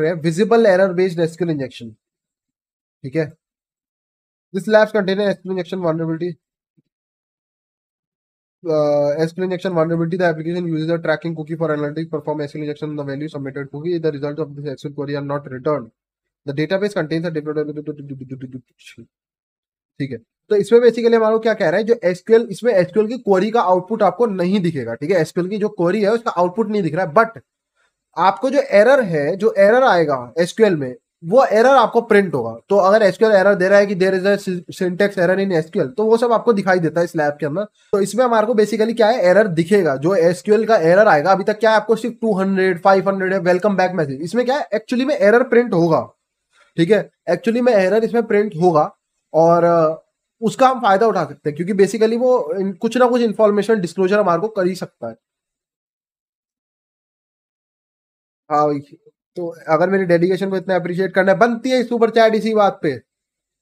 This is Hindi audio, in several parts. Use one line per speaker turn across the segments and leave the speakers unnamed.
रहे हैं visible error based SQL injection. ठीक है, this labs contain SQL injection vulnerability SQL injection vulnerability. The application uses a tracking cookie for analytics. Perform SQL injection. The value submitted cookie. The result of this SQL query are not returned. The database contains a ठीक है। तो इसमें बेसिकली हमारा क्या कह रहा है, जो एसक्यूएल, इसमें एसक्यूएल की क्वेरी का आउटपुट आपको नहीं दिखेगा। ठीक है, एसक्यूएल की जो क्वेरी है उसका आउटपुट नहीं दिख रहा है, बट आपको जो एरर है, जो एरर आएगा एसक्यूएल में, वो एरर आपको प्रिंट होगा। तो अगर एसक्यूएल एरर दे रहा है कि there is a syntax error in SQL, तो वो सब आपको दिखाई देता है इस लैब के अंदर। तो इसमें हमारे को बेसिकली क्या है, एरर दिखेगा। जो एसक्यूएल का एरर आएगा, अभी तक क्या है, आपको सिर्फ 200 500 है वेलकम बैक मैसेज, इसमें क्या है एक्चुअली में एरर प्रिंट होगा। ठीक है, एक्चुअली में एरर इसमें प्रिंट होगा और उसका हम फायदा उठा सकते हैं, क्योंकि बेसिकली वो कुछ ना कुछ इंफॉर्मेशन डिस्क्लोजर हमारे को कर ही सकता है। हाँ भाई, तो अगर मेरी डेडिकेशन को इतना अप्रिशिएट करना है, बनती है सुपर चैट इसी बात पे।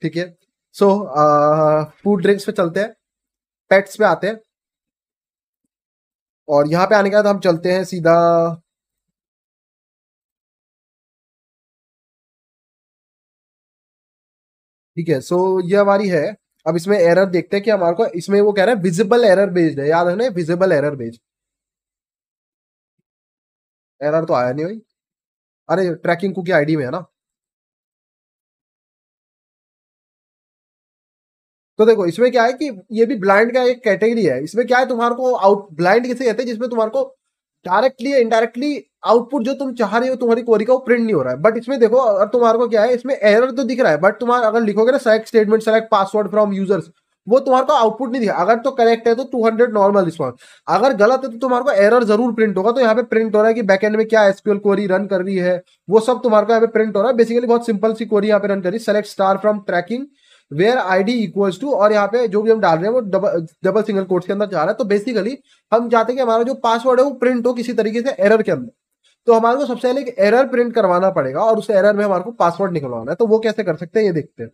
ठीक है, सो फूड ड्रिंक्स पे चलते हैं, पेट्स पे आते हैं, और यहाँ पे आने के बाद हम चलते हैं सीधा ठीक है। सो ये हमारी है। अब इसमें एरर देखते हैं कि हमारे को इसमें वो कह रहा है विजिबल एरर बेस्ड है, याद है ना, विजिबल एरर बेस्ड। एरर तो आया नहीं भाई, अरे ट्रैकिंग कुकी आईडी में है ना। तो देखो इसमें क्या है कि ये भी ब्लाइंड का एक कैटेगरी है। इसमें क्या है, तुम्हारे को आउट ब्लाइंड किसे कहते हैं, जिसमें तुम्हारे को डायरेक्टली या इनडायरेक्टली आउटपुट जो तुम चाह रहे हो तुम्हारी क्वेरी का वो प्रिंट नहीं हो रहा है। बट इसमें देखो, अगर तुम्हारे को क्या है, इसमें एरर तो दिख रहा है, बट तुम्हारा अगर लिखोगे ना select statement select password from users, वो तुम्हारे को आउटपुट नहीं दिखा। अगर तो करेक्ट है तो 200 नॉर्मल रिस्पॉन्स, अगर गलत है तो तुम्हारे को एरर जरूर प्रिंट होगा। तो यहाँ पे प्रिंट हो रहा है कि बैकएंड में क्या एसक्यूएल क्वेरी रन कर रही है, वो सब तुम्हारे को यहाँ पे प्रिंट हो रहा है। बेसिकली बहुत सिंपल सी क्वेरी यहाँ पे रन करी, select star from tracking where ID equals to, और यहाँ पे जो भी हम डाल रहे हैं वो डबल सिंगल कोट्स के अंदर जा रहा है। तो बेसिकली हम चाहते हैं कि हमारा जो पासवर्ड है वो प्रिंट हो किसी तरीके से एरर के अंदर। तो हमारे को सबसे पहले एक एरर प्रिंट करवाना पड़ेगा और उस एरर में हमारे को पासवर्ड निकलवाना है। तो वो कैसे कर सकते हैं ये देखते हैं।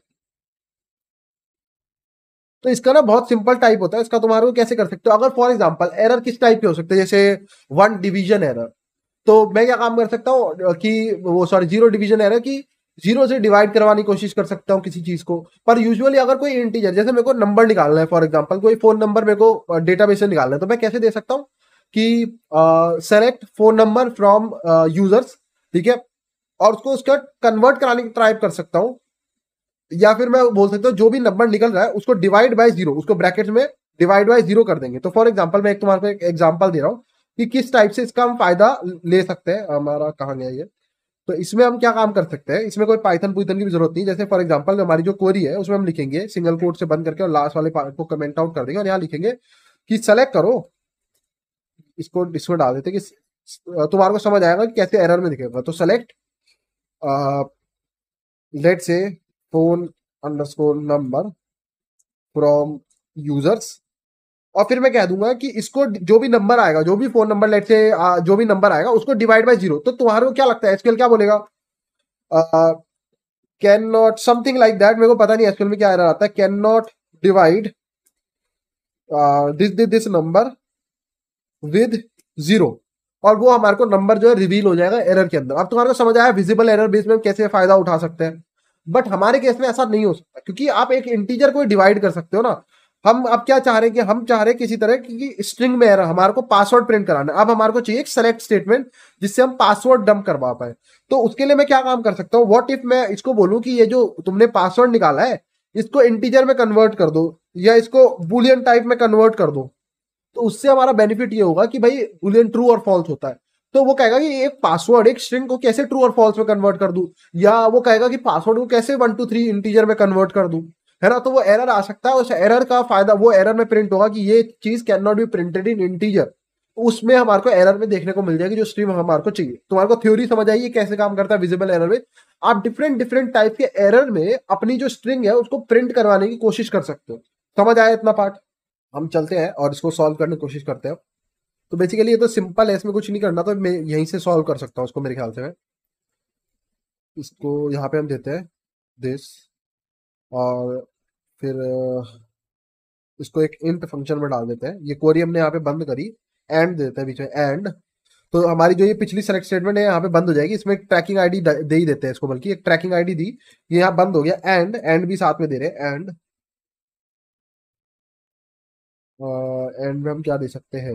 तो इसका ना बहुत सिंपल टाइप होता है इसका, तुम्हारे को कैसे कर सकते हो। अगर फॉर एग्जांपल एरर किस टाइप के हो सकते हैं, जैसे वन डिवीजन एरर, तो मैं क्या काम कर सकता हूँ कि वो सॉरी जीरो डिवीजन एरर की जीरो से डिवाइड करवाने की कोशिश कर सकता हूँ किसी चीज को। पर यूजुअली अगर कोई इंटीजर, जैसे मेरे को नंबर निकालना है, फॉर एग्जांपल कोई फोन नंबर मेरे को डेटाबेस से निकालना है, तो मैं कैसे दे सकता हूँ कि select phone number from users. ठीक है, और उसको उसका कन्वर्ट कराने की ट्राई कर सकता हूँ, या फिर मैं बोल सकता हूँ जो भी नंबर निकल रहा है उसको डिवाइड बाय जीरो, उसको ब्रैकेट्स में डिवाइड बाय जीरो कर देंगे। तो फॉर एग्जांपल मैं एक तुम्हारे को एक एग्जांपल दे रहा हूँ कि किस टाइप से इसका हम फायदा ले सकते हैं। हमारा कहाँ गया ये, तो इसमें हम क्या काम कर सकते हैं, इसमें कोई पाइथन पुइथन की भी जरूरत नहीं। जैसे फॉर एग्जांपल हमारी जो क्वेरी है उसमें हम लिखेंगे सिंगल कोट से बंद करके और लास्ट वाले पार्ट को कमेंट आउट कर देंगे, और यहाँ लिखेंगे कि सेलेक्ट करो, इसको इसमें डाल देते कि तुम्हारे को समझ आएगा कि कैसे एरर में दिखेगा। तो सेलेक्ट लेट से phone underscore number from users, और फिर मैं कह दूंगा कि इसको जो भी नंबर आएगा, जो भी फोन नंबर लेट से जो भी नंबर आएगा उसको डिवाइड बाय जीरो। तो तुम्हारे को क्या लगता है एसक्यूएल क्या बोलेगा, can not something like that, मेरे को पता नहीं एसक्यूएल में क्या एरर आता है, can not divide this number with zero, और वो हमारे को नंबर जो है रिवील हो जाएगा एरर के अंदर। अब तुम्हारे को समझ आया विजिबल एरर बेस में कैसे फायदा उठा सकते हैं। बट हमारे केस में ऐसा नहीं हो सकता, क्योंकि आप एक इंटीजर को डिवाइड कर सकते हो ना। हम अब क्या चाह रहे हैं कि हम चाह रहे हैं किसी तरह की स्ट्रिंग में एरर, हमारे को पासवर्ड प्रिंट कराना है। अब हमारे को चाहिए एक सेलेक्ट स्टेटमेंट जिससे हम पासवर्ड डंप करवा पाए। तो उसके लिए मैं क्या काम कर सकता हूँ, व्हाट इफ मैं इसको बोलूं कि ये जो तुमने पासवर्ड निकाला है इसको इंटीजर में कन्वर्ट कर दो, या इसको बुलियन टाइप में कन्वर्ट कर दो। तो उससे हमारा बेनिफिट ये होगा कि भाई बुलियन ट्रू और फॉल्स होता है। तो वो कहेगा कि एक पासवर्ड एक स्ट्रिंग को कैसे ट्रू और फॉल्स में कन्वर्ट कर दूं, या वो कहेगा कि पासवर्ड को कैसे 1 2 3 इंटीजर में कन्वर्ट कर दूं, है ना। तो वो एरर आ सकता है, उस एरर का फायदा वो एरर में प्रिंट होगा कि ये चीज can not be printed in integer. उसमें हमारे को एरर में देखने को मिल जाएगी जो स्ट्रिंग हमारे को चाहिए। तुम्हारे को थ्योरी समझ आई कैसे काम करता है विजिबल एरर में। आप डिफरेंट डिफरेंट टाइप के एरर में अपनी जो स्ट्रिंग है उसको प्रिंट करवाने की कोशिश कर सकते हो। समझ आया इतना पार्ट। हम चलते हैं और इसको सॉल्व करने की कोशिश करते हैं। तो बेसिकली ये तो सिंपल है, इसमें कुछ नहीं करना, तो मैं यहीं से सॉल्व कर सकता हूँ उसको मेरे ख्याल से। मैं इसको यहाँ पे हम देते हैं दिस, और फिर इसको एक इंट फंक्शन में डाल देते हैं। ये क्वेरी हमने यहाँ पे बंद करी, एंड देते हैं बीच में, एंड तो हमारी जो ये पिछली सेलेक्ट स्टेटमेंट है यहाँ पे बंद हो जाएगी। इसमें एक ट्रैकिंग आईडी दे ही देते हैं इसको, बल्कि एक ट्रैकिंग आईडी दी, ये यहाँ बंद हो गया। एंड भी साथ में दे रहे हैं। एंड में हम क्या दे सकते हैं,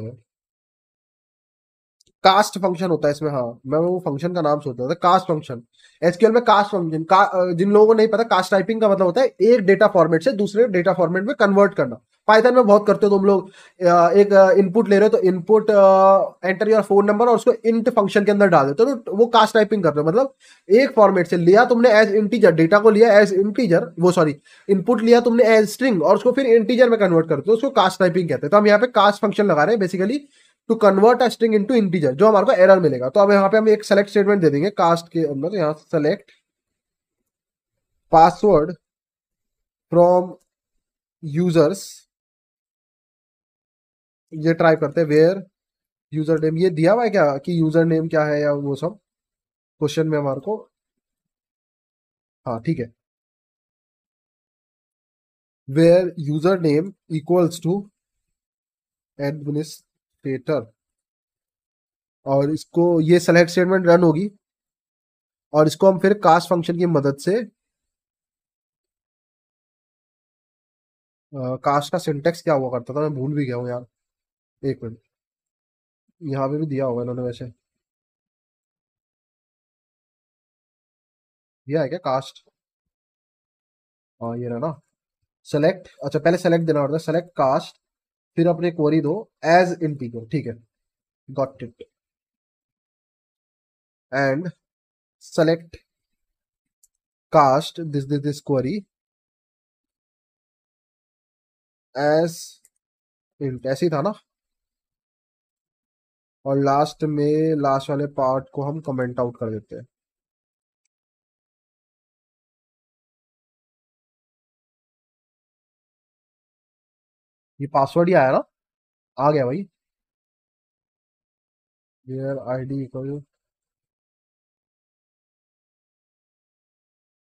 कास्ट फंक्शन होता है इसमें। हाँ, मैं वो फंक्शन का नाम सोच रहा था, कास्ट फंक्शन। एसक्यूएल में कास्ट फंक्शन जिन लोगों को नहीं पता, कास्ट टाइपिंग का मतलब होता है एक डेटा फॉर्मेट से दूसरे डेटा फॉर्मेट में कन्वर्ट करना। पाइथन में बहुत करते हो तुम लोग। एक इनपुट ले रहे हो तो input enter your phone number और उसको इंट फंक्शन के अंदर डाल देते हो, तो वो कास्ट टाइपिंग कर रहे हो। मतलब एक फॉर्मेट से लिया तुमने एज इंटीजर, डेटा को लिया एज इंटीजर, वो सॉरी इनपुट लिया तुमने एज स्ट्रिंग और उसको फिर इंटीजर में कन्वर्ट करते हो, उसको कास्ट टाइपिंग कहते हैं। तो हम यहाँ पे कास्ट फंक्शन लगा रहे हैं basically to convert a string into integer, जो हमारे को एरर मिलेगा। तो अब यहाँ पे हम एक सेलेक्ट स्टेटमेंट दे देंगे कास्ट के अंदर। तो यहाँ सेलेक्ट पासवर्ड फ्रॉम यूजर्स, ये ट्राई करते हैं। वेयर यूजर नेम, ये दिया हुआ है क्या कि यूजर नेम क्या है या वो सब क्वेश्चन में हमारे को। हाँ ठीक है, where user name equals to administrator, और इसको ये सेलेक्ट स्टेटमेंट रन होगी और इसको हम फिर कास्ट फंक्शन की मदद से, कास्ट का सिंटेक्स क्या हुआ करता था मैं भूल भी गया हूँ यार, एक मिनट। यहाँ पे भी दिया होगा इन्होंने वैसे, दिया है क्या कास्ट। हाँ ये रहा ना, सेलेक्ट, अच्छा पहले सेलेक्ट देना पड़ता है, सेलेक्ट कास्ट, फिर अपने क्वेरी दो एज इंटीजर, ठीक है, got it. And select cast this query as int, ऐसे ही था ना। और लास्ट में लास्ट वाले पार्ट को हम कमेंट आउट कर देते हैं। ये पासवर्ड ही आया ना, आ गया भाई। वेयर आईडी इक्वल,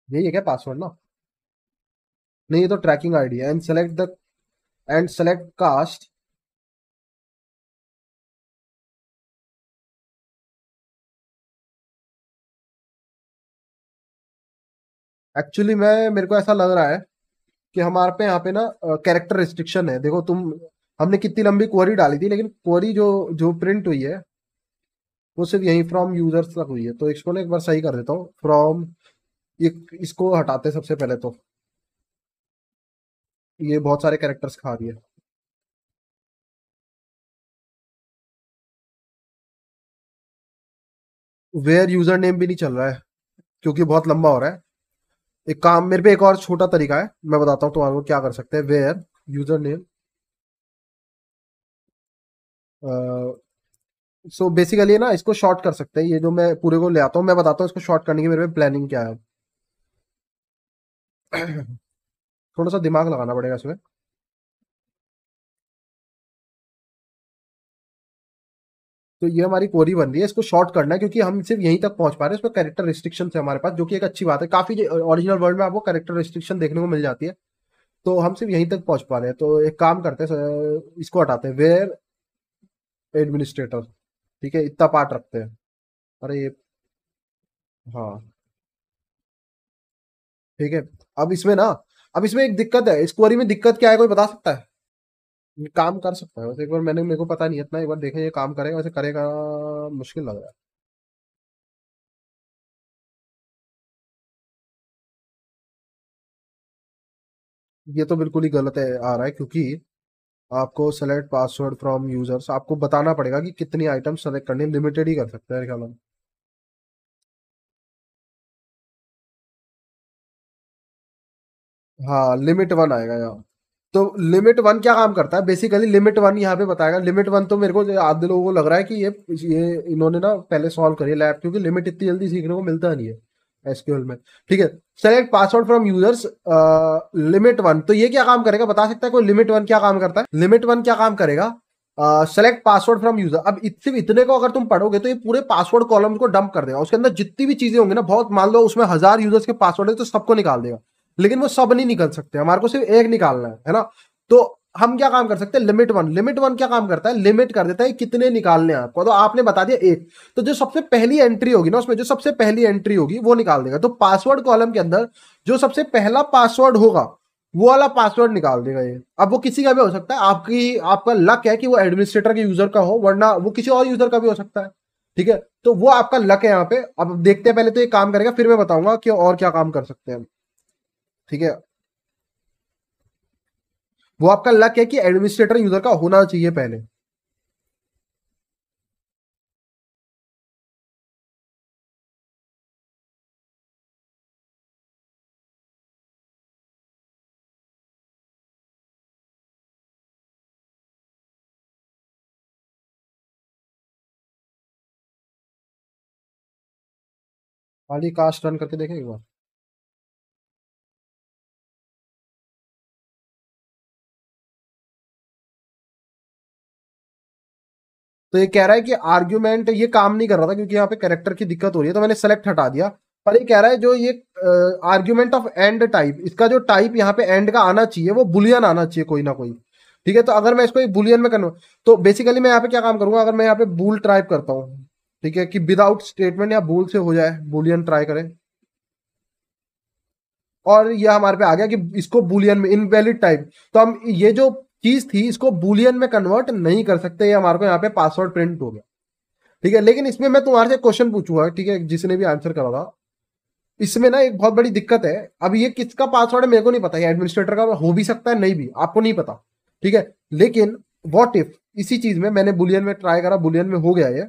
यही है क्या पासवर्ड ना। नहीं, ये तो ट्रैकिंग आईडी है। एंड सेलेक्ट कास्ट, एक्चुअली मैं मेरे को ऐसा लग रहा है कि हमारे पे यहाँ पे ना कैरेक्टर रिस्ट्रिक्शन है। देखो तुम, हमने कितनी लंबी क्वेरी डाली थी, लेकिन क्वेरी जो जो प्रिंट हुई है वो सिर्फ यही फ्रॉम यूजर्स तक हुई है। तो इसको ना एक बार सही कर देता हूँ, फ्रॉम, ये इसको हटाते हैं सबसे पहले तो, ये बहुत सारे कैरेक्टर्स खा रही है। वेयर यूजर नेम भी नहीं चल रहा है क्योंकि बहुत लंबा हो रहा है। एक काम, मेरे पे एक और छोटा तरीका है, मैं बताता हूँ तुम्हारे को क्या कर सकते हैं। Where user name, so basically ना इसको शॉर्ट कर सकते हैं। ये जो मैं पूरे को ले आता हूँ, मैं बताता हूँ इसको शॉर्ट करने की मेरे पे प्लानिंग क्या है। थोड़ा सा दिमाग लगाना पड़ेगा इसमें। तो ये हमारी क्वेरी बन रही है, इसको शॉर्ट करना है क्योंकि हम सिर्फ यहीं तक पहुंच पा रहे हैं। इसमें कैरेक्टर रिस्ट्रिक्शन है हमारे पास, जो कि एक अच्छी बात है। काफी ओरिजिनल वर्ल्ड में आपको कैरेक्टर रिस्ट्रिक्शन देखने को मिल जाती है, तो हम सिर्फ यहीं तक पहुंच पा रहे हैं। तो एक काम करते हैं, इसको हटाते हैं, वेयर एडमिनिस्ट्रेटर, ठीक है, इतना पार्ट रखते हैं। अरे ये, हाँ ठीक है। अब इसमें ना, अब इसमें एक दिक्कत है, इस क्वेरी में दिक्कत क्या है, कोई बता सकता है। ये काम कर सकता है वैसे, एक बार मैंने, मेरे को पता नहीं इतना, एक बार देखें ये काम करेगा वैसे, करेगा, मुश्किल लग रहा है। ये तो बिल्कुल ही गलत है आ रहा है, क्योंकि आपको सेलेक्ट पासवर्ड फ्रॉम यूजर्स, आपको बताना पड़ेगा कि कितनी आइटम सेलेक्ट करनी, लिमिटेड ही कर सकते हैं ख्याल में। हाँ लिमिट वन आएगा यहाँ। तो लिमिट वन क्या काम करता है बेसिकली, लिमिट वन यहाँ पे बताएगा। लिमिट वन तो मेरे को आधे लोगों को लग रहा है कि ये इन्होंने ना पहले सॉल्व करी है लैब, क्योंकि लिमिट इतनी जल्दी सीखने को मिलता नहीं है एसक्यूएल में। ठीक है, select password from users limit one, तो ये क्या काम करेगा बता सकता है कोई। लिमिट वन क्या काम करता है, लिमिट वन क्या काम करेगा, सेलेक्ट पासवर्ड फ्रॉम यूजर। अब सिर्फ इतने को अगर तुम पढ़ोगे तो ये पूरे पासवर्ड कॉलम को डंप कर देगा, उसके अंदर जितनी भी चीजें होंगी ना, बहुत मान लो उसमें 1000 यूजर्स के पासवर्ड है तो सबको निकाल देगा, लेकिन वो सब नहीं निकल सकते, हमारे को सिर्फ एक निकालना है ना। तो हम क्या काम कर सकते हैं, लिमिट वन क्या काम करता है, लिमिट कर देता है कितने निकालने हैं आपको। तो आपने बता दिया एक, तो जो सबसे पहली एंट्री होगी ना उसमें, जो सबसे पहली एंट्री होगी वो निकाल देगा। तो पासवर्ड कॉलम के अंदर जो सबसे पहला पासवर्ड होगा वो वाला पासवर्ड निकाल देगा ये। अब वो किसी का भी हो सकता है, आपका लक है कि वो एडमिनिस्ट्रेटर के यूजर का हो, वरना वो किसी और यूजर का भी हो सकता है। ठीक है, तो वो आपका लक है यहाँ पे। अब देखते हैं, पहले तो ये काम करेगा फिर मैं बताऊंगा कि और क्या काम कर सकते हैं। ठीक है, वो आपका लक है कि एडमिनिस्ट्रेटर यूजर का होना चाहिए पहले। खाली कास्ट रन करके देखें एक बार। तो ये कह रहा है कि आर्ग्यूमेंट ये काम नहीं कर रहा था क्योंकि यहाँ पे कैरेक्टर की दिक्कत हो रही है, तो मैंने सेलेक्ट हटा दिया। पर ये कह रहा है जो ये आर्ग्यूमेंट ऑफ एंड टाइप, इसका जो टाइप यहाँ पे एंड का आना चाहिए वो बुलियन आना चाहिए कोई ना कोई। ठीक है, तो अगर मैं इसको एक बुलियन में करूँ तो बेसिकली मैं यहाँ पे क्या काम करूंगा, अगर मैं यहाँ पे बूल टाइप करता हूँ, ठीक है, कि विदाउट स्टेटमेंट या बूल से हो जाए, बुलियन ट्राई करें, और ये हमारे पे आ गया कि इसको बुलियन में इनवैलिड टाइप। तो हम ये जो चीज थी इसको बुलियन में कन्वर्ट नहीं कर सकते, ये हमारे को यहाँ पे पासवर्ड प्रिंट हो गया। ठीक है, लेकिन इसमें मैं तुम्हारे से क्वेश्चन पूछूंगा, ठीक है, जिसने भी आंसर करा था, इसमें ना एक बहुत बड़ी दिक्कत है। अब ये किसका पासवर्ड है मेरे को नहीं पता, ये एडमिनिस्ट्रेटर का हो भी सकता है, नहीं भी, आपको नहीं पता। ठीक है, लेकिन व्हाट इफ इसी चीज में मैंने बुलियन में ट्राई करा, बुलियन में हो गया ये।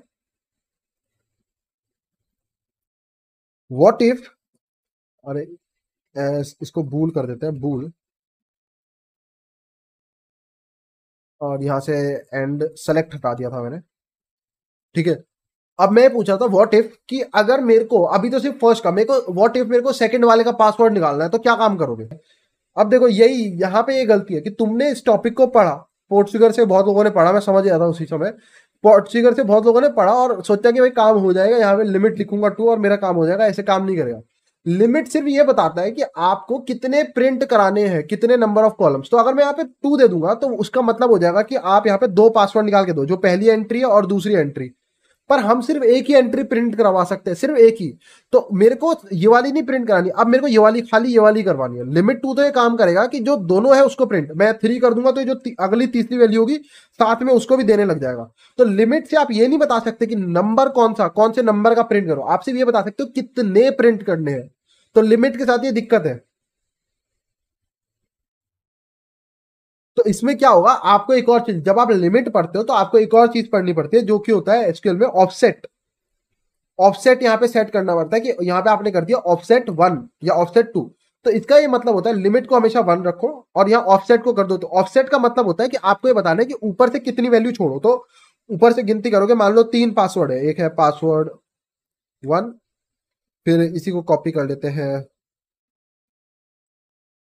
व्हाट इफ, अरे इसको बूल कर देते हैं, बूल, और यहां से एंड सेलेक्ट हटा दिया था मैंने। ठीक है, अब मैं पूछा था व्हाट इफ कि अगर मेरे को अभी तो सिर्फ फर्स्ट का, मेरे को व्हाट इफ मेरे को सेकंड वाले का पासवर्ड निकालना है तो क्या काम करोगे। अब देखो यही यहाँ पे ये गलती है कि तुमने इस टॉपिक को पढ़ा, पोर्टुगल से बहुत लोगों ने पढ़ा, मैं समझ गया था उसी समय, पोर्टुगल से बहुत लोगों ने पढ़ा और सोचा कि भाई काम हो जाएगा, यहाँ पे लिमिट लिखूंगा 2 और मेरा काम हो जाएगा। ऐसे काम नहीं करेगा। लिमिट सिर्फ ये बताता है कि आपको कितने प्रिंट कराने हैं, कितने नंबर ऑफ कॉलम्स। तो अगर मैं यहाँ पे 2 दे दूंगा तो उसका मतलब हो जाएगा कि आप यहाँ पे 2 पासवर्ड निकाल के दो, जो पहली एंट्री है और दूसरी एंट्री। पर हम सिर्फ एक ही एंट्री प्रिंट करवा सकते हैं, सिर्फ एक ही। तो मेरे को ये वाली नहीं प्रिंट करानी, अब मेरे को ये वाली, खाली ये वाली करवानी है। लिमिट 2 तो ये काम करेगा कि जो दोनों है उसको प्रिंट, मैं 3 कर दूंगा तो जो अगली तीसरी वैल्यू होगी साथ में उसको भी देने लग जाएगा। तो लिमिट से आप ये नहीं बता सकते कि नंबर कौन से नंबर का प्रिंट करो, आप सिर्फ ये बता सकते हो कितने प्रिंट करने हैं। तो लिमिट के साथ ये दिक्कत है। तो इसमें क्या होगा, आपको एक और चीज, जब आप लिमिट पढ़ते हो तो आपको एक और चीज पढ़नी पड़ती है जो कि होता है एसक्यूएल में ऑफसेट। ऑफसेट यहाँ पे सेट करना पड़ता है कि यहाँ पे आपने कर दिया ऑफसेट 1 या ऑफसेट 2। तो इसका ये मतलब होता है लिमिट को हमेशा 1 रखो और यहाँ ऑफसेट को कर दो। तो ऑफसेट का मतलब होता है कि आपको ये बताना है कि ऊपर से कितनी वैल्यू छोड़ो। तो ऊपर से गिनती करोगे, मान लो 3 पासवर्ड है, एक है पासवर्ड 1, फिर इसी को कॉपी कर लेते हैं,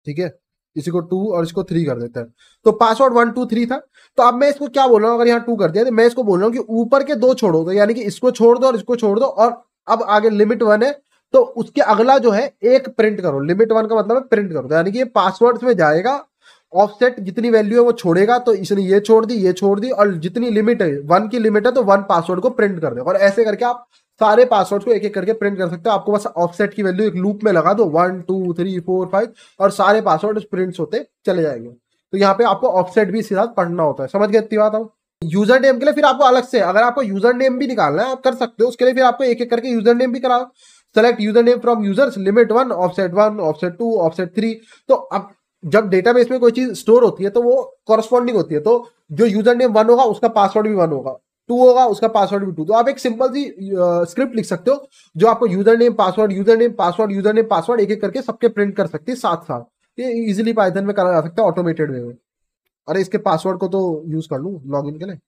ठीक है, इसी को 2 और इसको 3 कर देते हैं। तो पासवर्ड 1 2 3 था। तो अब मैं इसको क्या बोल रहा हूँ, अगर यहाँ 2 कर दिया तो मैं इसको बोल रहा हूँ कि ऊपर के 2 छोड़ो, तो यानी कि इसको छोड़ दो और इसको छोड़ दो, और अब आगे लिमिट 1 है तो उसके अगला जो है एक प्रिंट करो। लिमिट 1 का मतलब है प्रिंट करो, तो यानी कि ये पासवर्ड में जाएगा, ऑफसेट जितनी वैल्यू है वो छोड़ेगा, तो इसने ये छोड़ दी, ये छोड़ दी, और जितनी लिमिट है 1 की लिमिट है तो 1 पासवर्ड को प्रिंट कर दे। और ऐसे करके आप सारे पासवर्ड को एक एक करके प्रिंट कर सकते हो। आपको बस ऑफसेट की वैल्यू एक लूप में लगा दो 1 2 3 4 5, और सारे पासवर्ड प्रिंट्स होते चले जाएंगे। तो यहाँ पे आपको ऑफसेट भी सीधा पढ़ना होता है। समझ गए इतनी बात आप। यूजर नेम के लिए फिर आपको अलग से, अगर आपको यूजर नेम भी निकालना है आप कर सकते हो, उसके लिए फिर आपको एक एक करके यूजर नेम भी कराओ। Select user name from users, limit 1 offset 1 offset 2 offset 3। तो अब जब डेटाबेस में कोई चीज स्टोर होती है तो वो कॉरस्पॉन्डिंग होती है, तो जो यूजर नेम 1 होगा उसका पासवर्ड भी 1 होगा, 2 होगा उसका पासवर्ड भी 2। तो आप एक सिंपल सी स्क्रिप्ट लिख सकते हो जो आपको user name password, user name password, user name password एक एक करके सबके प्रिंट कर सकती है साथ साथ। ये इजीली पाइथन में करा जा सकता है ऑटोमेटेड वे में। अरे इसके पासवर्ड को तो यूज कर लूँ लॉगिन के लिए।